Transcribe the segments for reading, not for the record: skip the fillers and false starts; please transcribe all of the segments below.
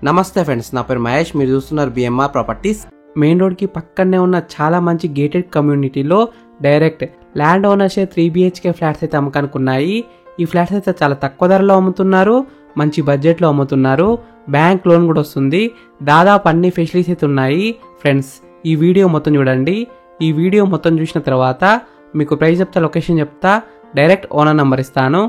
నమస్తే ఫ్రెండ్స్, నా పేరు మహేష్. మీరు చూస్తున్నారు బిఎంఆర్ ప్రాపర్టీస్. మెయిన్ రోడ్ కి పక్కనే ఉన్న చాలా మంచి గేటెడ్ కమ్యూనిటీలో direct land ownership 3 BHK flats అయితే అమ్మకానికి ఉన్నాయి. ఈ ఫ్లాట్స్ అయితే చాలా తక్కువ ధరలో అమ్ముతున్నారు, మంచి బడ్జెట్లో అమ్ముతున్నారు. బ్యాంక్ లోన్ కూడా వస్తుంది. దాదాపు అన్ని ఫెసిలిటీస్ అయితే ఉన్నాయి. ఫ్రెండ్స్, ఈ వీడియో మొత్తం చూడండి. ఈ వీడియో మొత్తం చూసిన తర్వాత మీకు ప్రైస్ చెప్తా, లొకేషన్ చెప్తా, డైరెక్ట్ ఓనర్ నెంబర్ ఇస్తాను.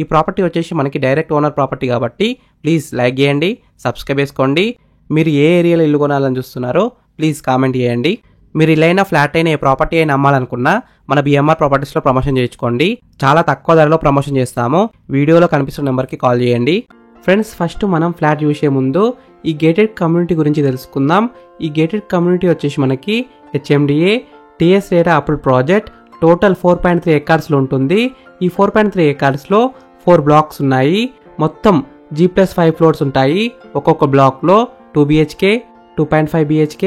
ఈ ప్రాపర్టీ వచ్చేసి మనకి డైరెక్ట్ ఓనర్ ప్రాపర్టీ కాబట్టి ప్లీజ్ లైక్ చేయండి, సబ్స్క్రైబ్ చేసుకోండి. మీరు ఏ ఏరియాలో ఇల్లు కొనాలని చూస్తున్నారో ప్లీజ్ కామెంట్ చేయండి. మీరు ఇల్లైనా ఫ్లాట్ అయినా ఏ ప్రాపర్టీ అయినా అమ్మాలనుకున్నా మన బిఎంఆర్ ప్రాపర్టీస్లో ప్రమోషన్ చేయించుకోండి. చాలా తక్కువ ధరలో ప్రమోషన్ చేస్తాము. వీడియోలో కనిపిస్తున్న నెంబర్కి కాల్ చేయండి. ఫ్రెండ్స్, ఫస్ట్ మనం ఫ్లాట్ చూసే ముందు ఈ గేటెడ్ కమ్యూనిటీ గురించి తెలుసుకుందాం. ఈ గేటెడ్ కమ్యూనిటీ వచ్చేసి మనకి HMDA TS రేటా అప్రూవ్డ్ ప్రాజెక్ట్. టోటల్ 4.3 ఎకర్స్లో ఉంటుంది. ఈ 4.3 ఎకర్స్లో 4 బ్లాక్స్ ఉన్నాయి. మొత్తం G+5 ఫ్లోర్స్ ఉంటాయి. ఒక్కొక్క బ్లాక్లో 2 BHK, 2.5 BHK,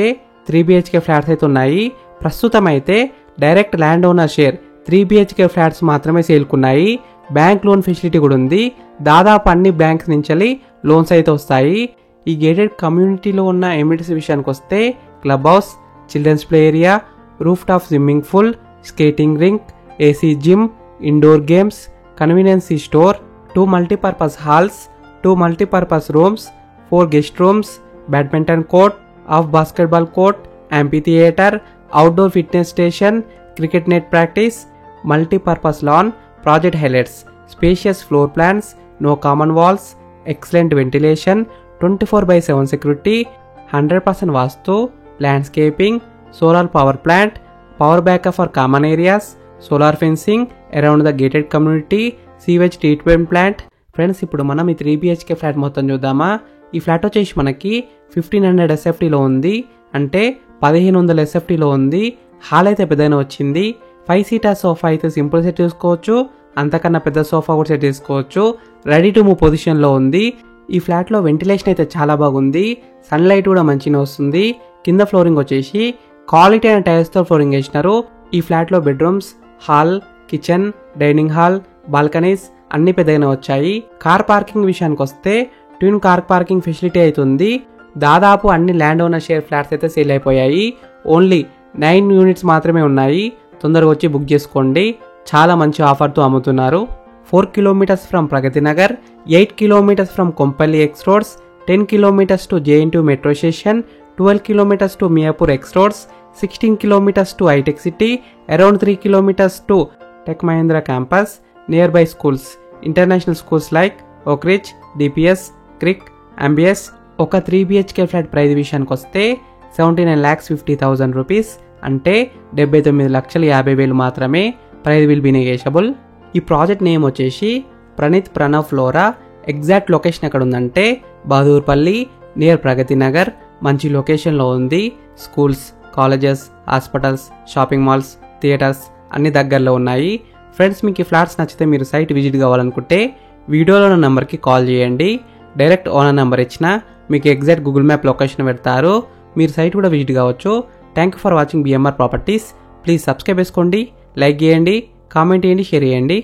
3 BHK ఫ్లాట్స్ అయితే ఉన్నాయి. ప్రస్తుతం అయితే direct land owner share 3 BHK flats మాత్రమే సేల్కున్నాయి. బ్యాంక్ లోన్ ఫెసిలిటీ కూడా ఉంది. దాదాపు అన్ని బ్యాంక్స్ నుంచి లోన్స్ అయితే వస్తాయి. ఈ గేటెడ్ కమ్యూనిటీలో ఉన్న ఎమ్యూనిటీస్ విషయానికి వస్తే club house, children's play area, roof top swimming pool, skating rink, AC gym, indoor games, convenience store, 2 multipurpose halls, 2 multipurpose rooms, 4 guest rooms, badminton court, half basketball court, amphitheatre, outdoor fitness station, cricket net practice, multipurpose lawn. Project highlights: spacious floor plans, no common walls, excellent ventilation, 24/7 security, 100% vastu, landscaping, solar power plant, power backup for common areas, solar fencing around the gated community, sewage treatment plant. Friends, ఇప్పుడు మనం ఈ 3 BHK flat మొత్తం చూద్దామా. ఈ flat వచ్చేసి మనకి 1500 SFTలో ఉంది, అంటే 1500 SFTలో ఉంది. హాల్ అయితే పెద్దగానే వచ్చింది. 5 సీటర్ సోఫా అయితే సింపుల్ సెట్ చేసుకోవచ్చు, అంతకన్నా పెద్ద సోఫా కూడా సెట్ చేసుకోవచ్చు. రెడీ టు మూవ్ పొజిషన్లో ఉంది. ఈ ఫ్లాట్లో వెంటిలేషన్ అయితే చాలా బాగుంది. సన్లైట్ కూడా మంచిగా వస్తుంది. కింద ఫ్లోరింగ్ వచ్చేసి క్వాలిటీ అయిన టైల్స్తో ఫ్లోరింగ్ వేసినారు. ఈ ఫ్లాట్లో bedrooms, hall, kitchen, dining hall, balconies అన్ని పెద్దగానే వచ్చాయి. కార్ పార్కింగ్ విషయానికి వస్తే ట్విన్ కార్ పార్కింగ్ ఫెసిలిటీ అవుతుంది. దాదాపు అన్ని ల్యాండ్ ఓనర్ షేర్ ఫ్లాట్స్ అయితే సేల్ అయిపోయాయి. ఓన్లీ 9 యూనిట్స్ మాత్రమే ఉన్నాయి. తొందరగా వచ్చి బుక్ చేసుకోండి. చాలా మంచి ఆఫర్తో అమ్ముతున్నారు. 4 kilometers from Pragathi Nagar, 8 kilometers from Kompally x roads, 10 kilometers to JNTU metro station, 12 kilometers to Miyapur x roads, 16 kilometers to Hitec City, around 3 kilometers to Tech Mahindra campus. Near by schools, international schools like Oakridge, DPS, క్రిక్, అంబియస్. ఒక 3 BHK ఫ్లాట్ ప్రైస్ విషయానికి వస్తే 79,50,000 rupees, అంటే 79,50,000 మాత్రమే. Price will be negotiable. ఈ project name వచ్చేసి Pranav flora. Exact location ఎక్కడ ఉందంటే బహదూర్పల్లి, నియర్ ప్రగతి నగర్. మంచి లొకేషన్లో ఉంది. Schools, colleges, hospitals, shopping malls, theatres అన్ని దగ్గరలో ఉన్నాయి. ఫ్రెండ్స్, మీకు ఈ ఫ్లాట్స్ నచ్చితే మీరు సైట్ విజిట్ కావాలనుకుంటే వీడియోలో ఉన్న నెంబర్కి కాల్ చేయండి. డైరెక్ట్ ఓనర్ నెంబర్ ఇచ్చిన మీకు ఎగ్జాక్ట్ గూగుల్ మ్యాప్ లొకేషన్ పెడతారు. మీరు సైట్ కూడా విజిట్ కావచ్చు. Thank you for watching BMR properties. Please subscribe చేసుకోండి, లైక్ చేయండి, కామెంట్ చేయండి, షేర్ చేయండి.